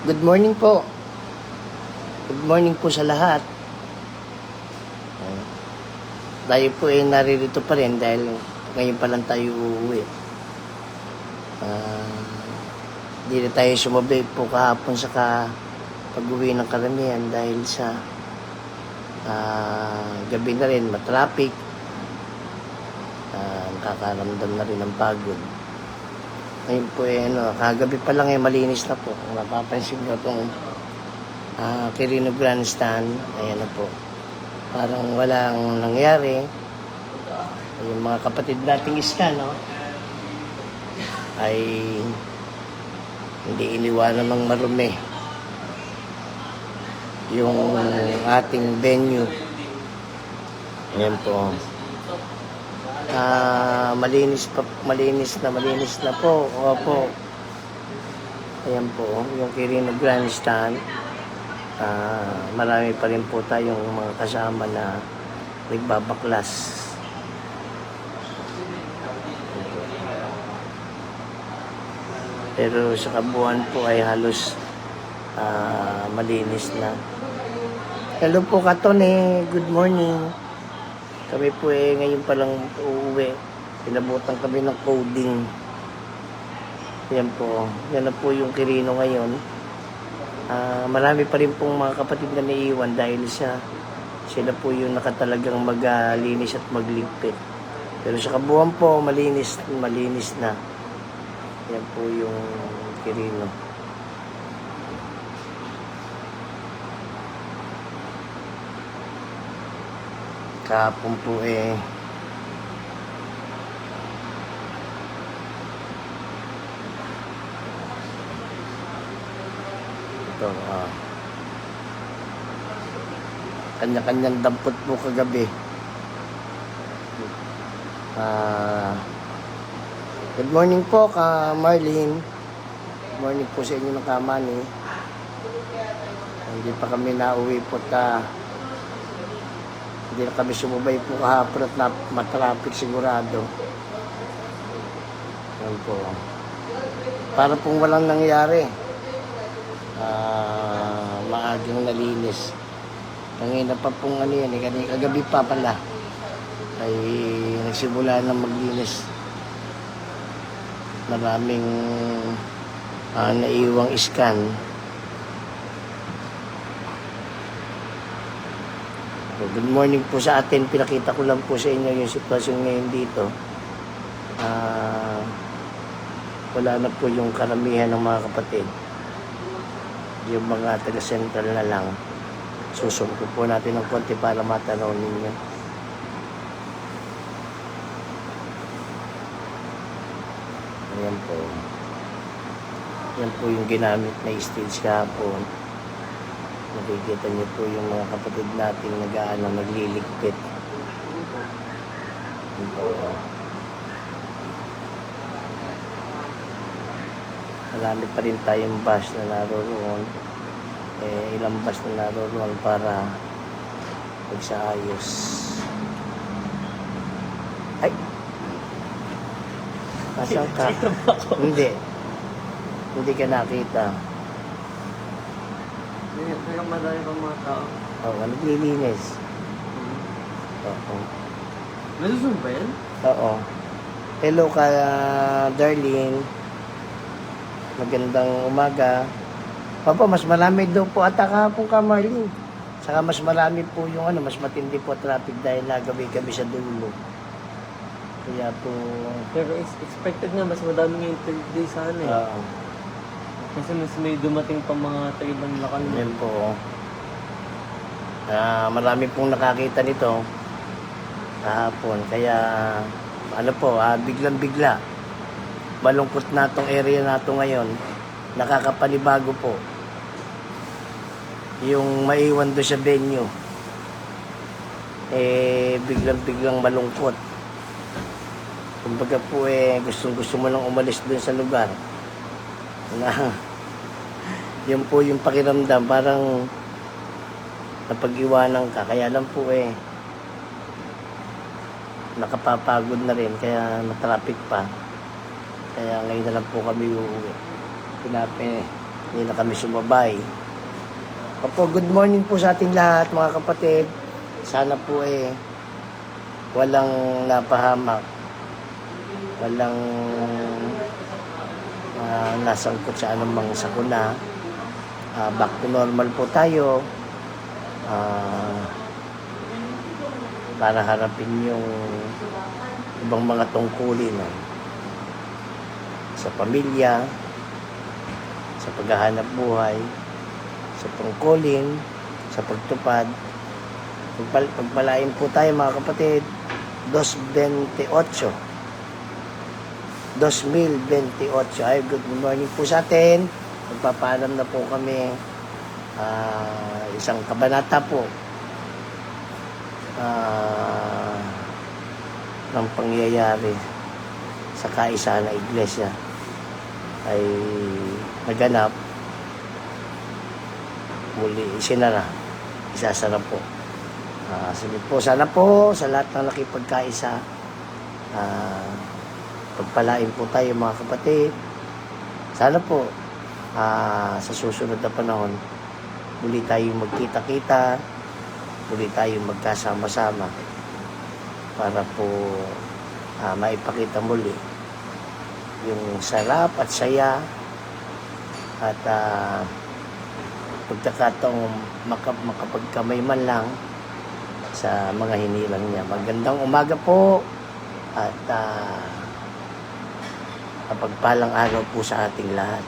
Good morning po. Good morning po sa lahat. Tayo po ay naririto pa rin dahil ngayon pa lang tayo uuwi. Hindi na tayo sumabay po kahapon sa pag-uwi ng karamihan dahil sa gabi na rin, matraffic. Nakakaramdam na rin ng pagod. Ngayon po kagabi pa lang malinis na po. Kung napapansin nyo itong Quirino Grandstand, ayan na po. Parang walang nangyari. Yung mga kapatid nating iska, no? Ay hindi iniwanan ng marumi yung ating venue. Ayan po. Malinis na po. Opo. Ayan po, yung Quirino Grandstand. Marami pa rin po tayong mga kasama na nagbabaklas. Pero sa kabuuan po ay halos malinis na. Hello po Katone, good morning. Kami po ngayon pa lang uuwi. Pinabutan kami ng coding. Yan po. Yan na po yung Quirino ngayon. Marami pa rin pong mga kapatid na naiiwan dahil sila po yung nakatalagang maglinis at magligpit. Pero sa kabuuan po, malinis na. Yan po yung Quirino. Kahapon po ito kanya-kanyang dampot po kagabi. Good morning po ka Marlene. Good morning po sa inyo ng Kamani. Hindi pa kami nauwi po hindi na kami sumubay po kahapon at matraffic sigurado. Yan po. Para pong walang nangyari. Maagang nalinis. Kanina pa pong kagabi pa pala ay nagsimula na maglinis. Maraming naiwang iskan. Good morning po sa atin. Pinakita ko lang po sa inyo yung sitwasyon ngayon dito. Wala na po yung karamihan ng mga kapatid. Yung mga taga-central na lang. Susumpo po natin ng konti para matanaw ninyo. Ayan po. Yan po yung ginamit na stage kahapon. Nakikita niyo po yung mga kapatid natin nagliligpit. Yan po. Marami pa rin tayong bus na naroon. Ilang bus na naroon para magsaayos. Ay! Nasaan ka? Hindi ka nakita. Kaya madami pang mga tao. Oo, naglilinis. Oo. Nasusun ba yan? Oo. Hello ka, Darlene. Magandang umaga. Papa, mas marami daw po ata kahapon ka, Marlene. Saka mas marami po yung mas matindi po traffic dahil nagabi-gabi sa dulo. Kaya po... Pero expected nga, mas madami ngayong third day sana eh. Oo. Kasi mas may dumating pa mga taibang lakal. Yan po. Marami pong nakakita nito kahapon. Kaya, biglang-bigla. Malungkot na itong area na ito ngayon. Nakakapanibago po. Yung maiwan doon sa venue. Biglang-biglang malungkot. Kumbaga po gustong-gusto mo lang umalis doon sa lugar. Yun po yung pakiramdam, parang napag-iwanan ka. Kaya lang po nakapapagod na rin, kaya na-traffic pa. Kaya ngayon na lang po kami uuwi. Hindi na kami sumabay. Opo, good morning po sa ating lahat mga kapatid. Sana po walang napahamak. Walang nasangkot sa anumang sakuna. Back to normal po tayo. Para harapin yung ibang mga tungkulin sa pamilya, sa paghahanap buhay, sa tungkulin, sa pagtupad. Pagpalain po tayo mga kapatid, 2028. 2028. Ay, good morning po sa atin. Magpapaalam na po kami. Isang kabanata po ng pangyayari sa kaisa na iglesia ay naganap, muli isasara po. Sige po, sana po sa lahat ng nakipagkaisa, pagpalain po tayo mga kapatid. Sana po sa susunod na panahon muli tayong magkita-kita, muli tayong magkasama-sama para po maipakita muli yung sarap at saya at pagkakataong makapagkamay man lang sa mga hinilang niya. Magandang umaga po at pagpalang araw po sa ating lahat.